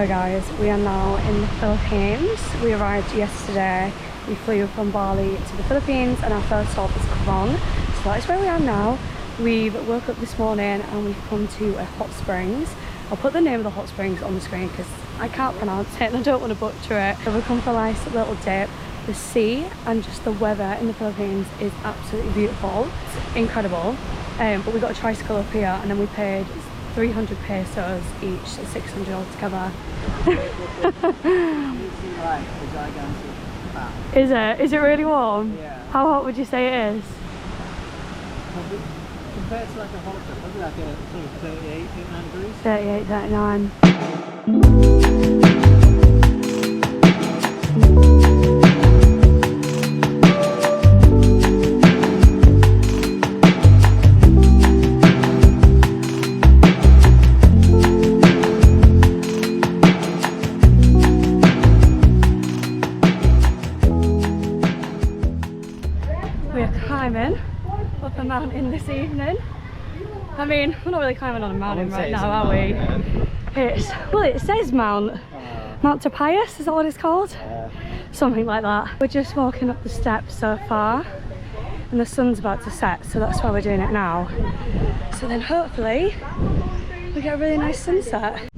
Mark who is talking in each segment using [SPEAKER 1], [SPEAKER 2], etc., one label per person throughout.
[SPEAKER 1] So guys, we are now in the Philippines. We arrived yesterday. We flew from Bali to the Philippines and our first stop is Coron. So that is where we are now. We've woke up this morning and we've come to a hot springs. I'll put the name of the hot springs on the screen because I can't pronounce it and I don't want to butcher it. So we've come for a nice little dip. The sea and just the weather in the Philippines is absolutely beautiful. It's incredible. But we got a tricycle up here and then we paid 300 pesos each, so 600 altogether. Is it? Is it really warm?
[SPEAKER 2] Yeah.
[SPEAKER 1] How hot would you say it is?
[SPEAKER 2] Compared to like a hot trip, probably like a sort of 38, 39 degrees.
[SPEAKER 1] 38, 39. Up a mountain this evening. I mean, we're not really climbing on a mountain right now, are we? It's, well, it says Mount Tapias, is that what it's called? Something like that. We're just walking up the steps so far and the sun's about to set, so that's why we're doing it now. So then hopefully we get a really nice sunset.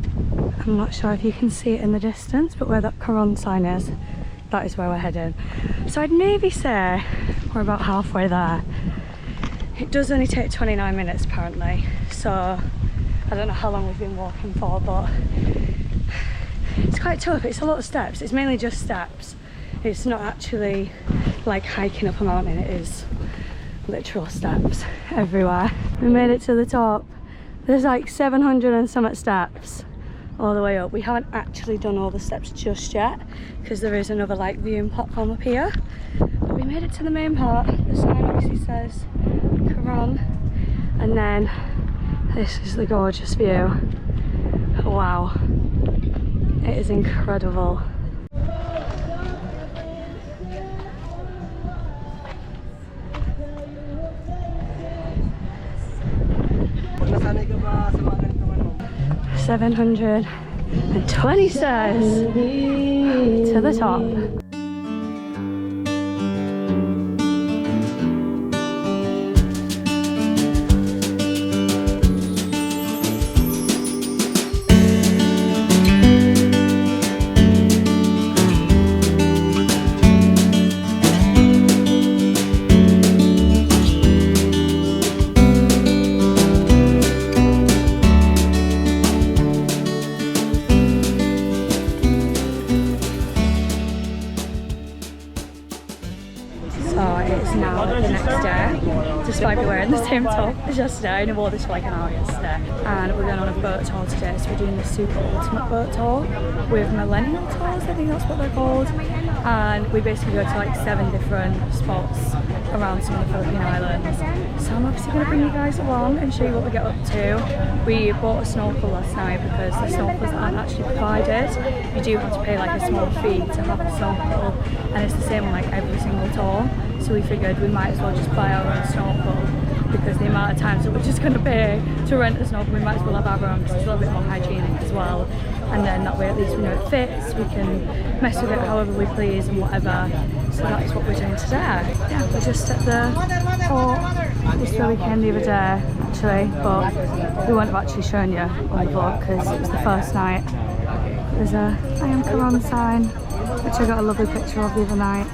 [SPEAKER 1] I'm not sure if you can see it in the distance, but where that Coron sign is, that is where we're heading. So I'd maybe say we're about halfway there. It does only take 29 minutes apparently, so I don't know how long we've been walking for, but it's quite tough. It's a lot of steps. It's mainly just steps. It's not actually like hiking up a mountain. It is literal steps everywhere. We made it to the top. There's like 700 and something steps all the way up. We haven't actually done all the steps just yet because there is another like viewing platform up here, but we made it to the main part. The sign obviously says Coron, and then this is the gorgeous view. Wow, it is incredible. $720 stairs to the top. Despite me wearing the same top as yesterday, I wore this for like an hour yesterday. And we're going on a boat tour today, so we're doing the super ultimate boat tour with millennial tours, I think that's what they're called. And we basically go to like 7 different spots around some of the Philippine islands. So I'm obviously going to bring you guys along and show you what we get up to. We bought a snorkel last night because the snorkels aren't actually provided. You do have to pay like a small fee to have a snorkel, and it's the same on like every single tour. So we figured we might as well just buy our own snorkel because the amount of times that we're just going to pay to rent a snorkel, we might as well have our own because it's a little bit more hygienic as well. And then that way at least we know it fits, we can mess with it however we please and whatever. So that is what we're doing today. Yeah, we're just at the port. This is where we came the other day actually, but we won't have actually shown you on the vlog because it was the first night. There's a I am Coron sign, which I got a lovely picture of the other night.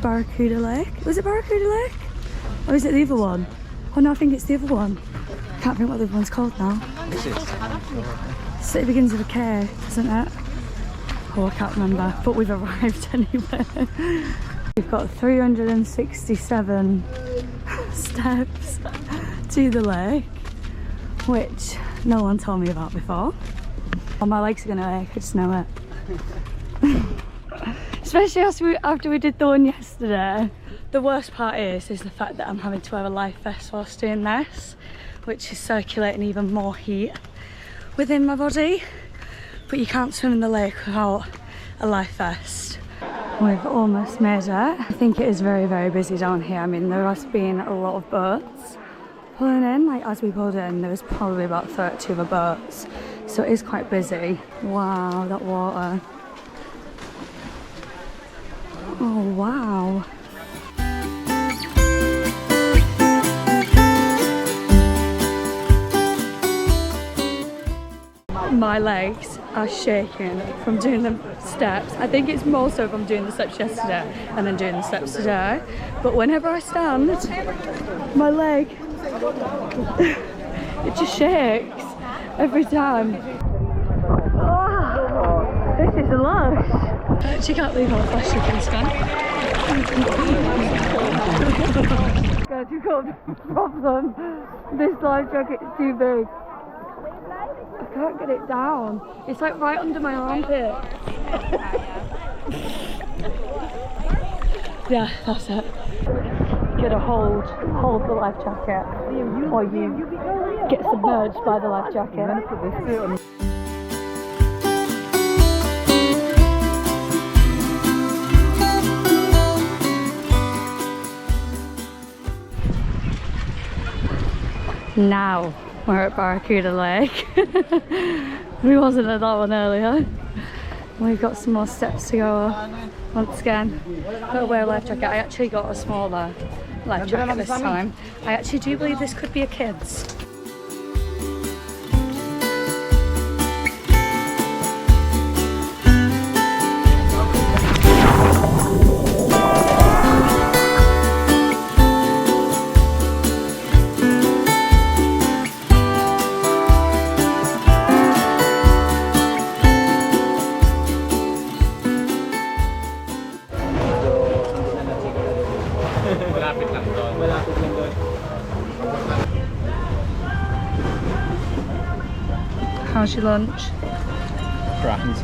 [SPEAKER 1] Barracuda Lake. Was it Barracuda Lake? Or is it the other one? Oh no, I think it's the other one. Can't think what the other one's called now. So it begins with a K, doesn't it? Oh, I can't remember. But we've arrived anyway. We've got 367 steps to the lake, which no one told me about before. Oh, my legs are gonna ache, I just know it. Especially after we did the one yesterday. The worst part is the fact that I'm having to wear a life vest whilst doing this, which is circulating even more heat within my body. But you can't swim in the lake without a life vest. We've almost made it. I think it is very, very busy down here. I mean, there has been a lot of boats pulling in. Like, as we pulled in, there was probably about 32 other boats. So it is quite busy. Wow, that water. Oh, wow. My legs are shaking from doing the steps. I think it's more so from doing the steps yesterday and then doing the steps today. But whenever I stand, my leg, it just shakes every time. Oh, this is lush. I actually can't believe how fast you can stand. Guys, you've got a problem. This life jacket's too big. I can't get it down. It's like right under my armpit. Yeah, that's it. You gotta hold the life jacket, or you get submerged by the life jacket. Now we're at Barracuda Lake. We wasn't at that one earlier. We've got some more steps to go once again. Gotta wear a life jacket. I actually got a smaller life jacket this time. I actually do believe this could be a kid's. How's your lunch?
[SPEAKER 2] Grand.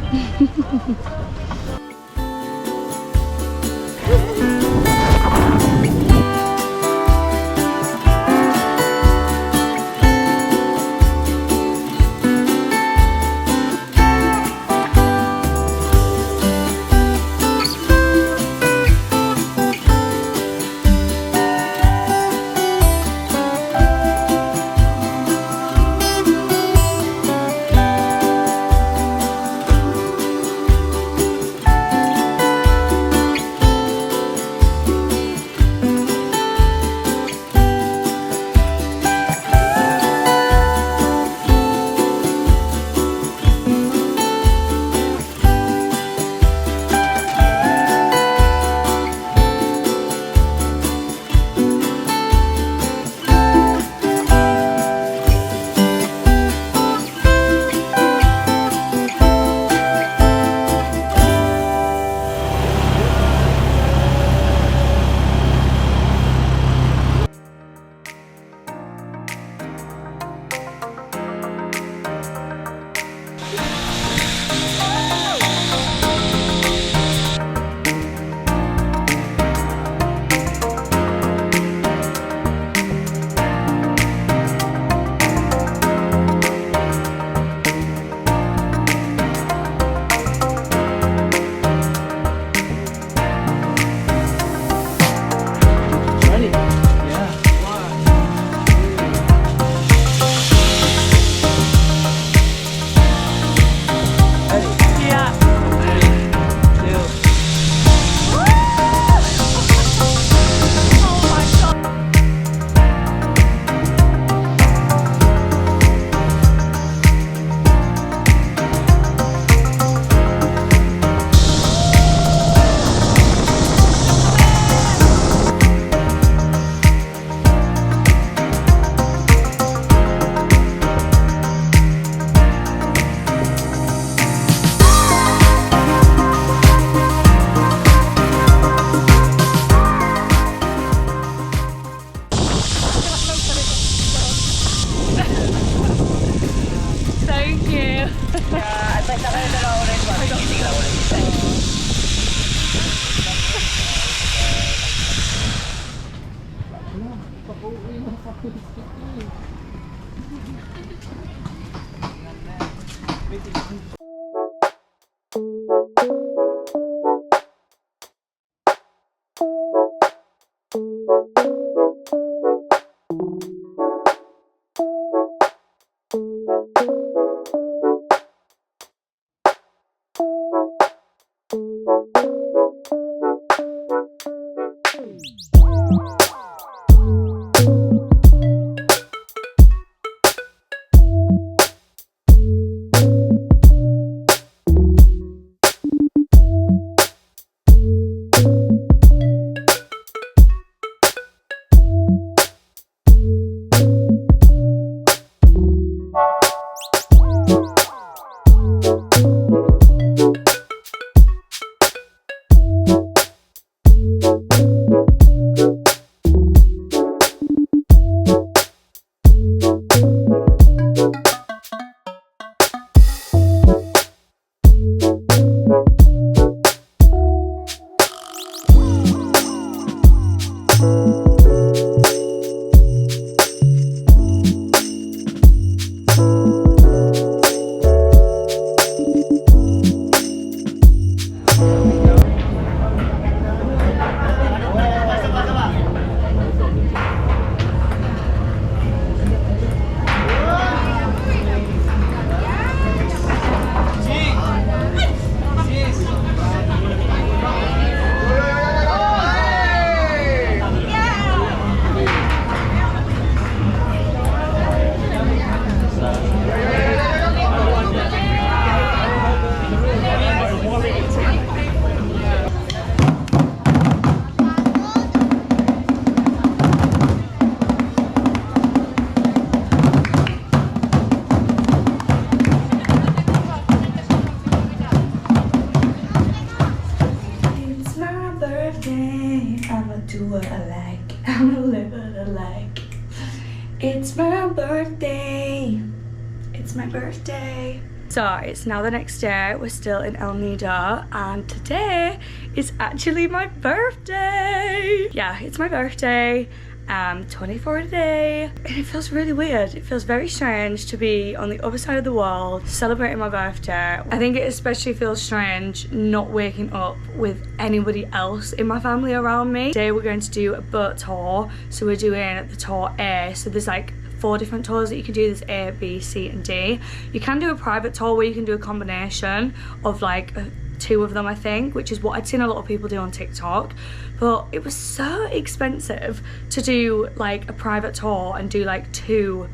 [SPEAKER 1] birthday. I'ma do what I like. I'ma live what I like. It's my birthday. It's my birthday. So it's now the next day. We're still in El Nido, and today is actually my birthday. Yeah, it's my birthday. 24 today, and it feels really weird. It feels very strange to be on the other side of the world celebrating my birthday. I think it especially feels strange not waking up with anybody else in my family around me. Today we're going to do a boat tour, so we're doing the tour A. So there's like 4 different tours that you can do. There's A, B, C and D. You can do a private tour where you can do a combination of like 2 of them, I think, which is what I'd seen a lot of people do on TikTok. But it was so expensive to do like a private tour and do like 2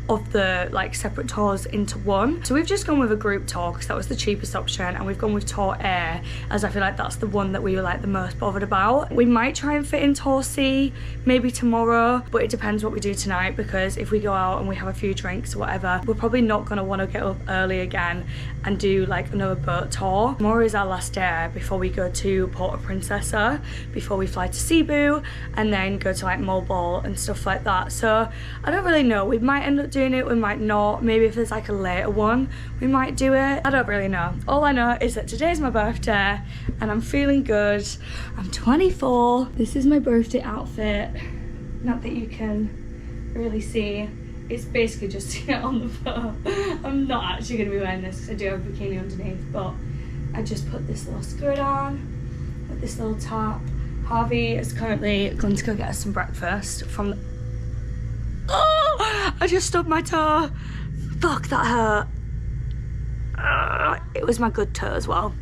[SPEAKER 1] of the like separate tours into one. So we've just gone with a group tour because that was the cheapest option, and we've gone with tour A as I feel like that's the one that we were like the most bothered about. We might try and fit in tour C maybe tomorrow, but it depends what we do tonight, because if we go out and we have a few drinks or whatever, we're probably not going to want to get up early again and do like another boat tour. Tomorrow is our last day before we go to Port Princesa, before we fly to Cebu and then go to like Moalboal and stuff like that. So I don't really know. We might end up doing it, we might not. Maybe if there's like a later one, we might do it. I don't really know. All I know is that today's my birthday and I'm feeling good. I'm 24. This is my birthday outfit. Not that you can really see. It's basically just to get on the boat. I'm not actually going to be wearing this because I do have a bikini underneath, but I just put this little skirt on with this little top. Harvey is currently going to go get us some breakfast from the... Oh! I just stubbed my toe. Fuck, that hurt. It was my good toe as well.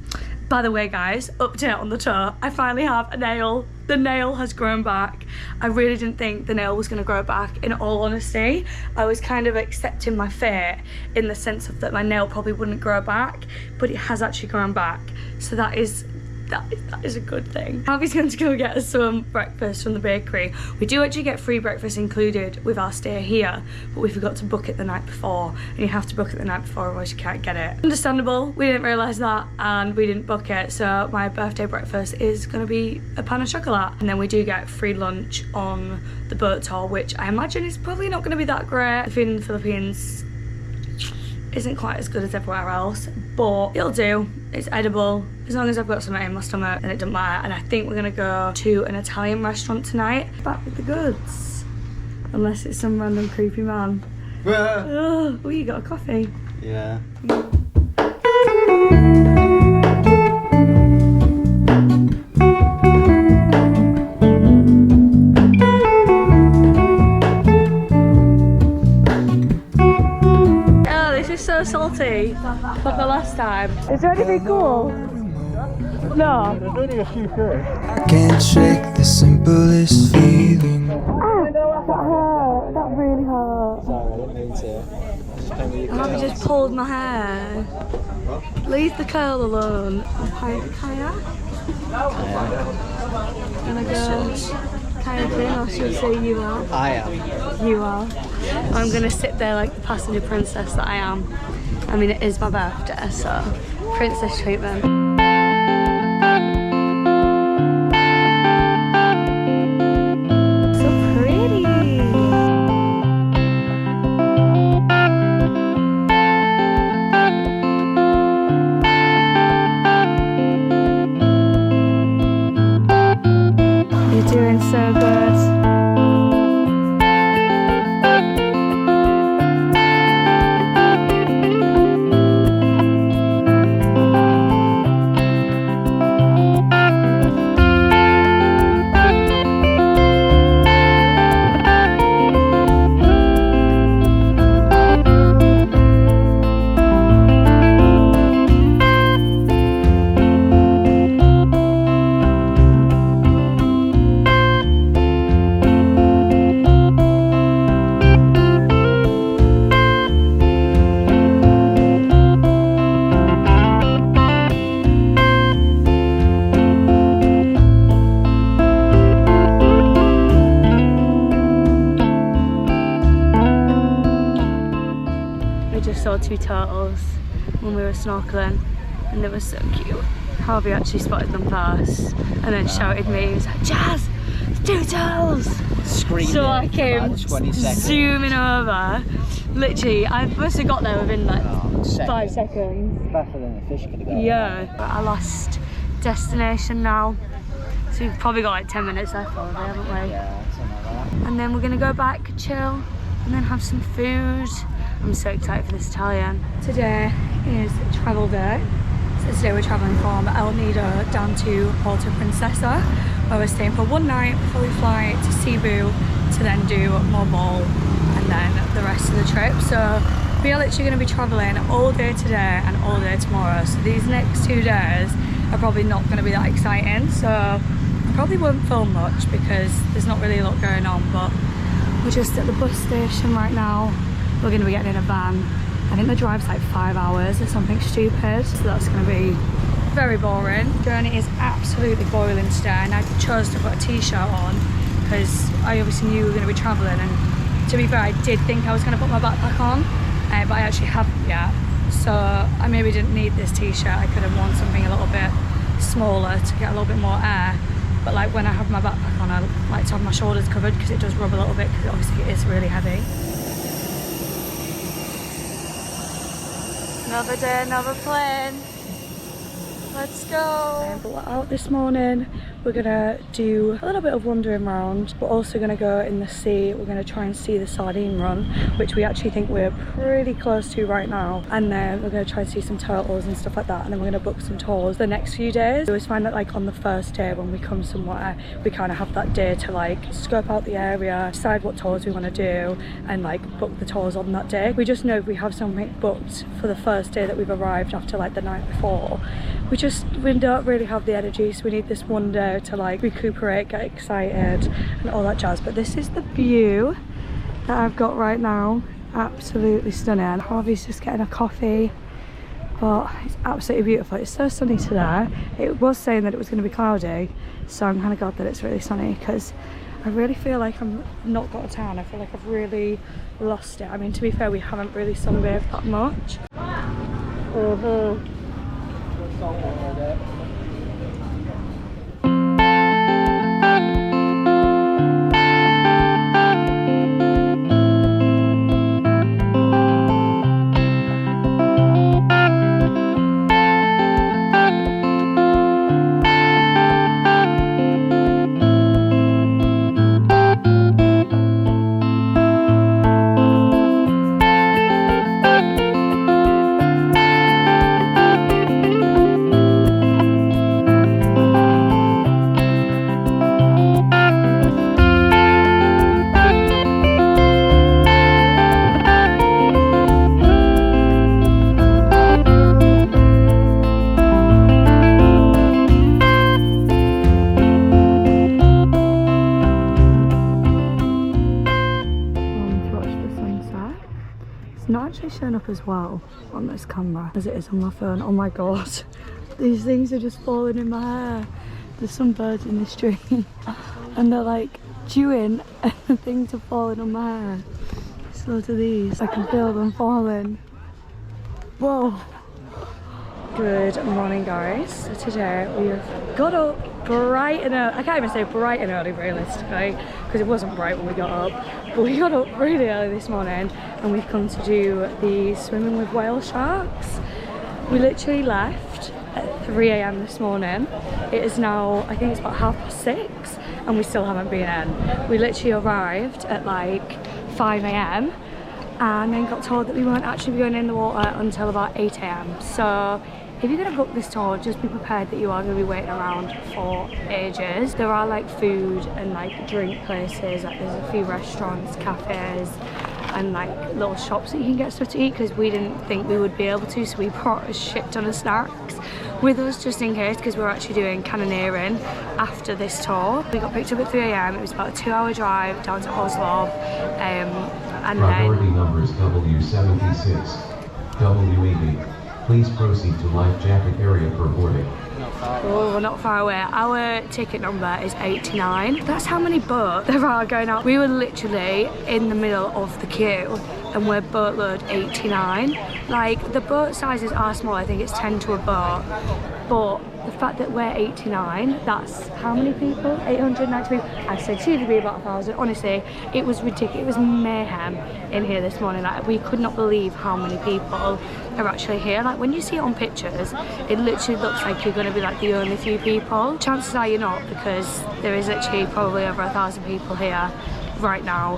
[SPEAKER 1] By the way, guys, update on the toe. I finally have a nail. The nail has grown back. I really didn't think the nail was going to grow back, in all honesty. I was kind of accepting my fate in the sense of that my nail probably wouldn't grow back, but it has actually grown back. So that is a good thing. Harvey's going to go get us some breakfast from the bakery. We do actually get free breakfast included with our stay here, but we forgot to book it the night before, and you have to book it the night before otherwise you can't get it. Understandable, we didn't realise that and we didn't book it, so my birthday breakfast is going to be a pan of chocolate. And then we do get free lunch on the boat tour, which I imagine is probably not going to be that great. The food in the Philippines isn't quite as good as everywhere else, but it'll do. It's edible. As long as I've got something in my stomach, then it doesn't matter. And I think we're gonna go to an Italian restaurant tonight. Back with the goods. Unless it's some random creepy man. Oh, you got a coffee?
[SPEAKER 2] Yeah.
[SPEAKER 1] So salty like the last time. Is there anything cool? No.
[SPEAKER 2] There's only a few fish.
[SPEAKER 3] Can't shake the simplest feeling.
[SPEAKER 1] Ah, that hurt. That really hurt.
[SPEAKER 2] Sorry, I didn't mean to.
[SPEAKER 1] Harvey just pulled my hair. Leave the curl alone. Kaya? Gonna go kayaking, or should we say you are?
[SPEAKER 2] I am.
[SPEAKER 1] You are. I'm gonna sit there like the passenger princess that I am. I mean, it is my birthday, so princess treatment. So pretty. You're doing so good. We just saw 2 turtles when we were snorkeling and they were so cute. Harvey actually spotted them first and then shouted me, he was like, Jazz, do turtles!
[SPEAKER 2] Screaming.
[SPEAKER 1] So I came
[SPEAKER 2] 20 seconds.
[SPEAKER 1] zooming over. Literally, I must have got there within like 5 seconds.
[SPEAKER 2] Faster than a fish could have gone.
[SPEAKER 1] Yeah. Our last destination now. So we've probably got like 10 minutes left probably, haven't we?
[SPEAKER 2] Yeah, something like that.
[SPEAKER 1] And then we're gonna go back, chill, and then have some food. I'm so excited for this Italian. Today is travel day. So today we're traveling from El Nido down to Puerto Princesa, where we're staying for one night before we fly to Cebu to then do Moalboal and then the rest of the trip. So we are literally going to be traveling all day today and all day tomorrow. So these next 2 days are probably not going to be that exciting. So I probably won't film much because there's not really a lot going on, but we're just at the bus station right now. We're going to be getting in a van. I think the drive's like 5 hours or something stupid, so that's going to be very boring. The journey is absolutely boiling today, and I chose to put a t-shirt on because I obviously knew we were going to be travelling, and to be fair, I did think I was going to put my backpack on, but I actually haven't yet. So I maybe didn't need this t-shirt. I could have worn something a little bit smaller to get a little bit more air. But like when I have my backpack on, I like to have my shoulders covered because it does rub a little bit, because obviously it is really heavy. Another day, another plane. Let's go. But we're out this morning. We're gonna do a little bit of wandering around. We're also gonna go in the sea. We're gonna try and see the sardine run, which we actually think we're pretty close to right now. And then we're gonna try and see some turtles and stuff like that. And then we're gonna book some tours the next few days. We always find that like on the first day when we come somewhere, we kind of have that day to like scope out the area, decide what tours we want to do, and like book the tours on that day. We just know if we have something booked for the first day that we've arrived after like the night before, we don't really have the energy, so we need this one day to like recuperate, get excited and all that jazz. But this is the view that I've got right now. Absolutely stunning. Harvey's just getting a coffee, but it's absolutely beautiful. It's so sunny today. It was saying that it was going to be cloudy, so I'm kind of glad that it's really sunny, because I really feel like I'm not got a tan. I feel like I've really lost it. I mean, to be fair, we haven't really sunbathed that much. Showing up as well on this camera as it is on my phone. Oh my god, these things are just falling in my hair. There's some birds in the stream and they're like chewing and the things are falling on my hair. There's loads of these. I can feel them falling. Whoa. Good morning guys. So today we have got up bright and early. I can't even say bright and early realistically, because it wasn't bright when we got up, but we got up really early this morning and we've come to do the swimming with whale sharks. We literally left at 3 AM this morning. It is now, I think it's about 6:30 and we still haven't been in. We literally arrived at like 5 AM and then got told that we won't actually be going in the water until about 8 AM. So if you're going to book this tour, just be prepared that you are going to be waiting around for ages. There are like food and like drink places, like there's a few restaurants, cafes and like little shops that you can get stuff to eat, because we didn't think we would be able to, so we brought a shit ton of snacks with us just in case, because we're actually doing canyoneering after this tour. We got picked up at 3 AM, it was about a 2-hour drive down to Oslo, and
[SPEAKER 4] Priority
[SPEAKER 1] then
[SPEAKER 4] numbers W76, W80. Please proceed to life jacket area for boarding.
[SPEAKER 1] Oh, we're not far away. Our ticket number is 89. That's how many boats there are going out. We were literally in the middle of the queue and we're boatload 89. Like, the boat sizes are small. I think it's 10 to a boat, but the fact that we're 89, that's how many people? 890 people. I said she'd be about 1,000. Honestly, it was ridiculous. It was mayhem in here this morning. Like, we could not believe how many people are actually here. Like, when you see it on pictures, it literally looks like you're going to be like the only few people. Chances are you're not, because there is literally probably over 1,000 people here right now.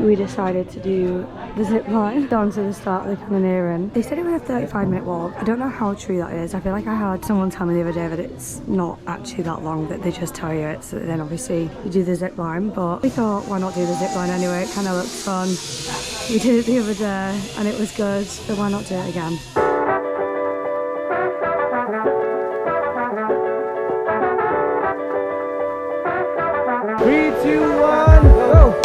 [SPEAKER 1] We decided to do the zip line down to the start of the canyoneering. They said it was a 35-minute walk. I don't know how true that is. I feel like I heard someone tell me the other day that it's not actually that long, that they just tell you it, so then obviously you do the zip line. But we thought, why not do the zip line anyway? It kind of looks fun. We did it the other day and it was good, so why not do it again?
[SPEAKER 2] 3, 2, 1, go!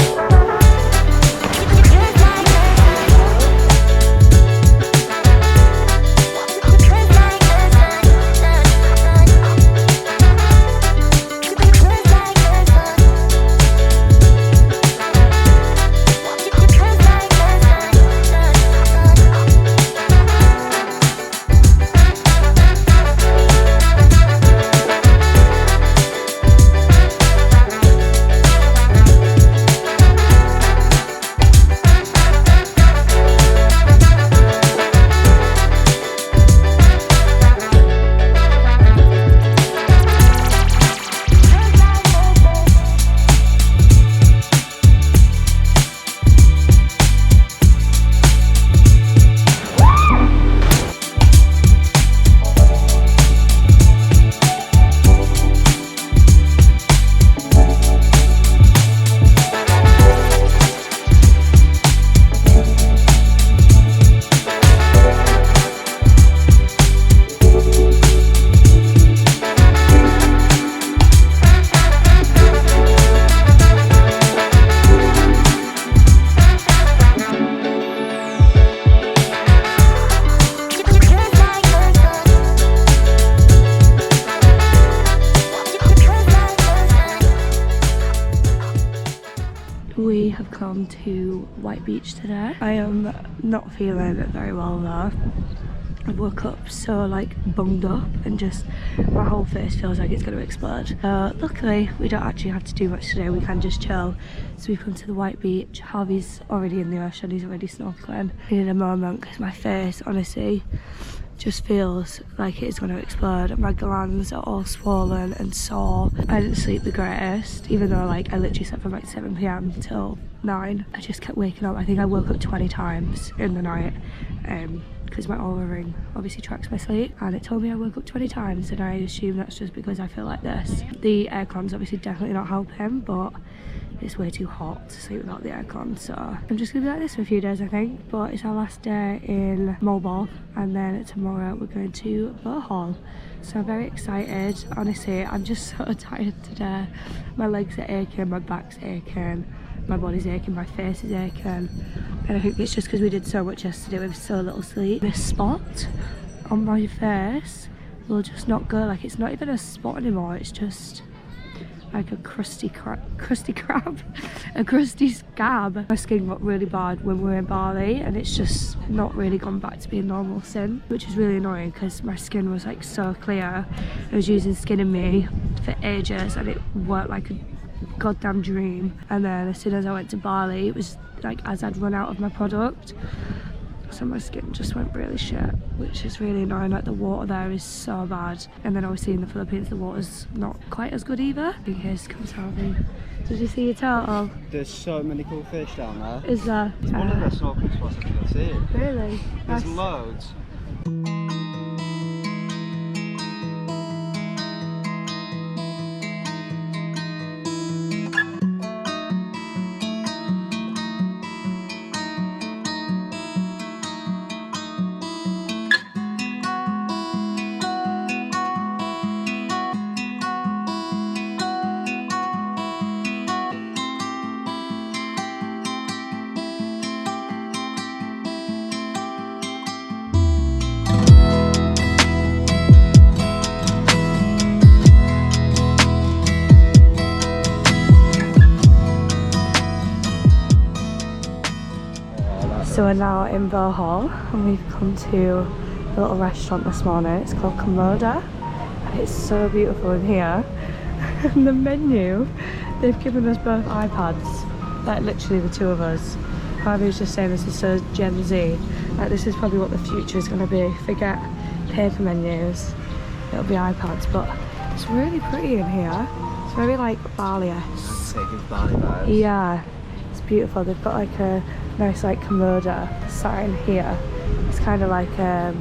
[SPEAKER 1] We have come to White Beach today. I am not feeling very well though. I woke up so like bunged up and just my whole face feels like it's going to explode. Luckily we don't actually have to do much today, we can just chill. So we've come to the White Beach. Harvey's already in the ocean, he's already snorkeling. I need a moment because my face honestly just feels like it's going to explode. My glands are all swollen and sore. I didn't sleep the greatest, even though like I literally slept from like 7 p.m. till 9. I just kept waking up. I think I woke up 20 times in the night because my Oura ring obviously tracks my sleep, and it told me I woke up 20 times, and I assume that's just because I feel like this. The aircon's obviously definitely not helping, but it's way too hot to sleep without the aircon, so I'm just gonna be like this for a few days I think. But it's our last day in Moalboal, and then tomorrow we're going to Bohol, so I'm very excited. Honestly, I'm just so tired today. My legs are aching, my back's aching, my body's aching, my face is aching, and I think it's just because we did so much yesterday with so little sleep. This spot on my face will just not go. Like, it's not even a spot anymore, it's just like a crusty crab, a crusty scab. My skin got really bad when we were in Bali, and it's just not really gone back to being normal since, which is really annoying because my skin was like so clear. I was using Skin in Me for ages and it worked like a goddamn dream, and then as soon as I went to Bali, it was like as I'd run out of my product, so my skin just went really shit, which is really annoying. Like the water there is so bad, and then obviously in the Philippines the water's not quite as good either. Because comes Harvey. Did you see your turtle?
[SPEAKER 2] There's so many cool fish down there.
[SPEAKER 1] Is there?
[SPEAKER 2] It's one of the snorkeling spots I've ever seen.
[SPEAKER 1] Really?
[SPEAKER 2] There's loads.
[SPEAKER 1] So we're now in Bohol and we've come to a little restaurant this morning. It's called Komoda and it's so beautiful in here. And the menu, they've given us both iPads, like literally the two of us. Harvey was just saying this is so Gen Z, like this is probably what the future is going to be. Forget paper menus, it'll be iPads, but it's really pretty in here. It's very like Bali-esque.
[SPEAKER 2] Bali vibes.
[SPEAKER 1] Yeah, it's beautiful. They've got like a nice like Komoda sign here. It's kind of like a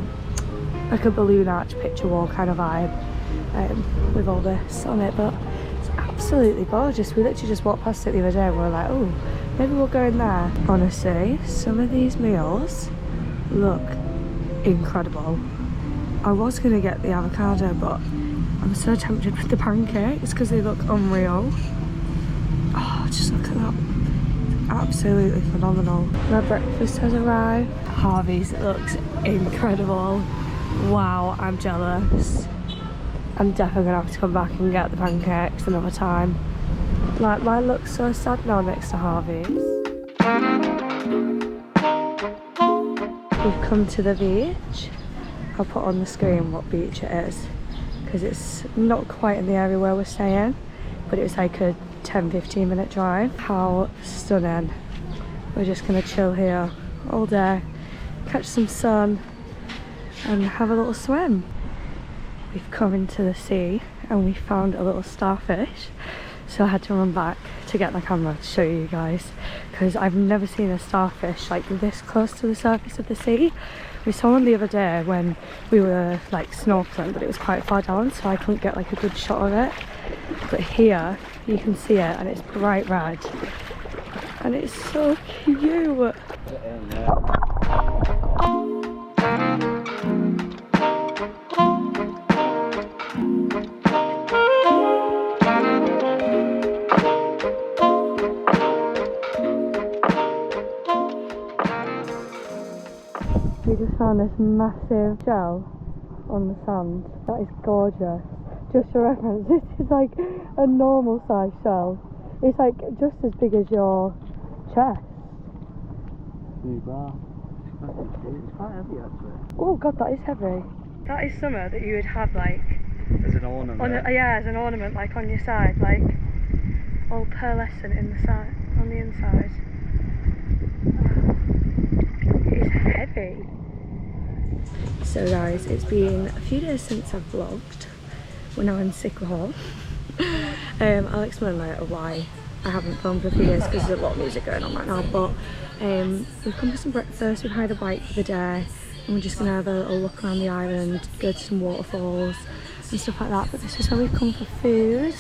[SPEAKER 1] balloon arch picture wall kind of vibe with all this on it, but it's absolutely gorgeous. We literally just walked past it the other day and we were like, oh, maybe we'll go in there. Honestly, some of these meals look incredible. I was going to get the avocado, but I'm so tempted with the pancakes because they look unreal. Oh, just look at that. Absolutely phenomenal. My breakfast has arrived. Harvey's looks incredible. Wow, I'm jealous. I'm definitely gonna have to come back and get the pancakes another time. Like, mine looks so sad now next to Harvey's. We've come to the beach. I'll put on the screen what beach it is because it's not quite in the area where we're staying, but it's like a 10-15 minute drive. How stunning. We're just gonna chill here all day, catch some sun and have a little swim. We've come into the sea and we found a little starfish, so I had to run back to get my camera to show you guys because I've never seen a starfish like this close to the surface of the sea. We saw one the other day when we were like snorkeling, but it was quite far down so I couldn't get like a good shot of it. But here you can see it and it's bright red and it's so cute. We just found this massive shell on the sand. That is gorgeous. Just for reference, this is like a normal size shell. It's like just as big as your chest.
[SPEAKER 2] New bar. It's quite heavy actually.
[SPEAKER 1] Oh god, that is heavy. That is something that you would have like
[SPEAKER 2] As an ornament.
[SPEAKER 1] yeah, as an ornament, like on your side, like all pearlescent in the side, on the inside. It's heavy. So guys, it's been a few days since I've vlogged. We're now in Siquijor. I'll explain later why I haven't filmed for a few days because there's a lot of music going on right now, but we've come for some breakfast, we've hired a bike for the day and we're just going to have a little look around the island, go to some waterfalls and stuff like that. But this is where we've come for food.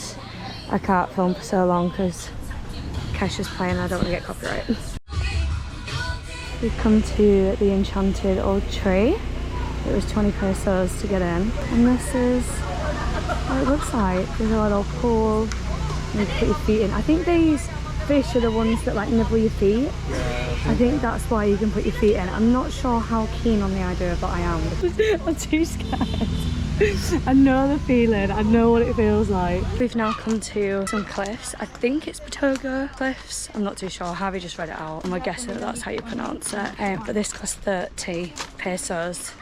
[SPEAKER 1] I can't film for so long because Kesha's playing, I don't want to get copyright. We've come to the enchanted old tree. It was 20 pesos to get in, and this is what it looks like. There's a little pool, and you can put your feet in. I think these fish are the ones that like nibble your feet. I think that's why you can put your feet in. I'm not sure how keen on the idea of that I am. I'm too scared. I know the feeling, I know what it feels like. We've now come to some cliffs. I think it's Batoga Cliffs. I'm not too sure. Harvey just read it out and we're guessing that that's how you pronounce it. But this costs 30 pesos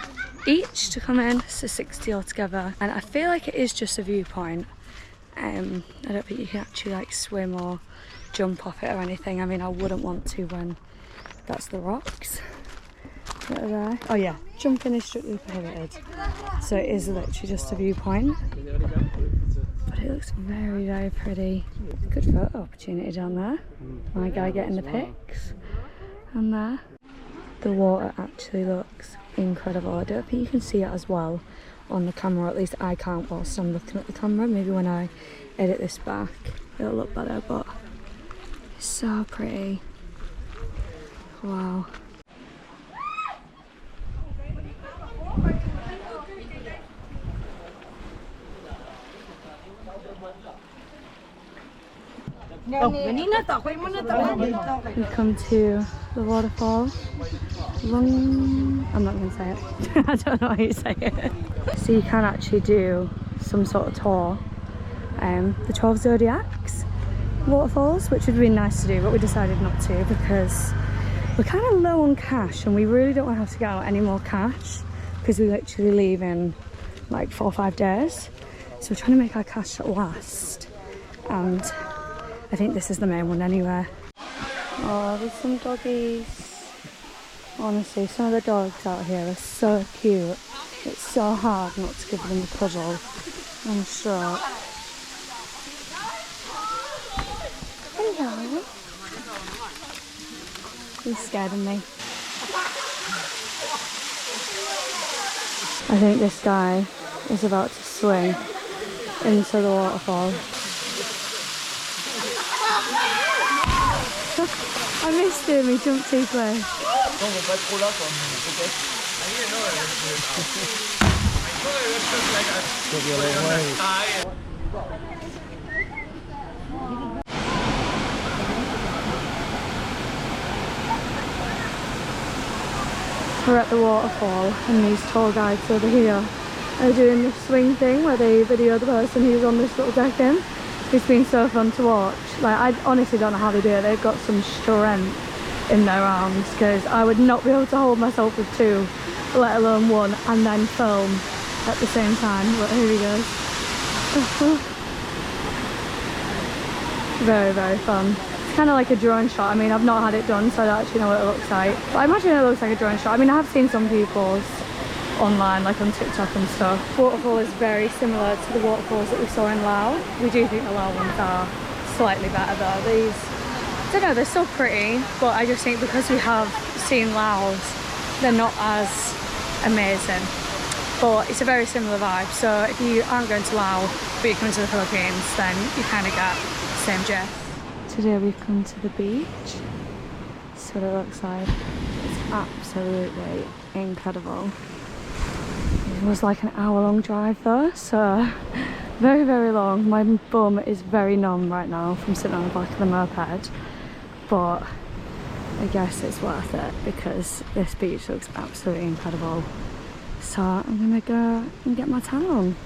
[SPEAKER 1] each to come in, so 60 altogether. And I feel like it is just a viewpoint. I don't think you can actually like swim or jump off it or anything. I mean, I wouldn't want to when that's the rocks. What are they? Oh yeah, jumping is strictly prohibited. So it is literally just a viewpoint. But it looks very, very pretty. Good photo opportunity down there. My guy getting the pics. And there. The water actually looks incredible. I don't think you can see it as well on the camera, at least I can't whilst I'm looking at the camera. Maybe when I edit this back it'll look better, but it's so pretty. Wow. We come to the waterfall. I'm not going to say it. I don't know how you say it. So you can actually do some sort of tour. The 12 Zodiacs waterfalls, which would be nice to do, but we decided not to because we're kind of low on cash and we really don't want to have to get out any more cash because we literally leave in like 4 or 5 days. So we're trying to make our cash last. And I think this is the main one anyway. Oh, there's some doggies. Honestly, some of the dogs out here are so cute. It's so hard not to give them a cuddle. I'm sure. Hello. He's scared of me. I think this guy is about to swing into the waterfall. I missed him, he jumped too close. We're at the waterfall and these tour guides over here are doing this swing thing where they video the person who's on this little decking. It's been so fun to watch. Like, I honestly don't know how they do it. They've got some strength in their arms because I would not be able to hold myself with 2, let alone 1, and then film at the same time. But here he goes. Very, very fun. It's kind of like a drone shot. I mean, I've not had it done, so I don't actually know what it looks like. But I imagine it looks like a drone shot. I mean, I have seen some people's online, like on TikTok and stuff. Waterfall is very similar to the waterfalls that we saw in Laos. We do think the Laos ones are slightly better though. These, I don't know, they're still pretty, but I just think because we have seen Laos, they're not as amazing. But it's a very similar vibe, so if you aren't going to Laos but you're coming to the Philippines, then you kind of get the same gist. Today we've come to the beach. That's what it looks like. It's absolutely incredible. It was like an hour-long drive though, so very, very long. My bum is very numb right now from sitting on the back of the moped, but I guess it's worth it because this beach looks absolutely incredible. So I'm gonna go and get my tan on.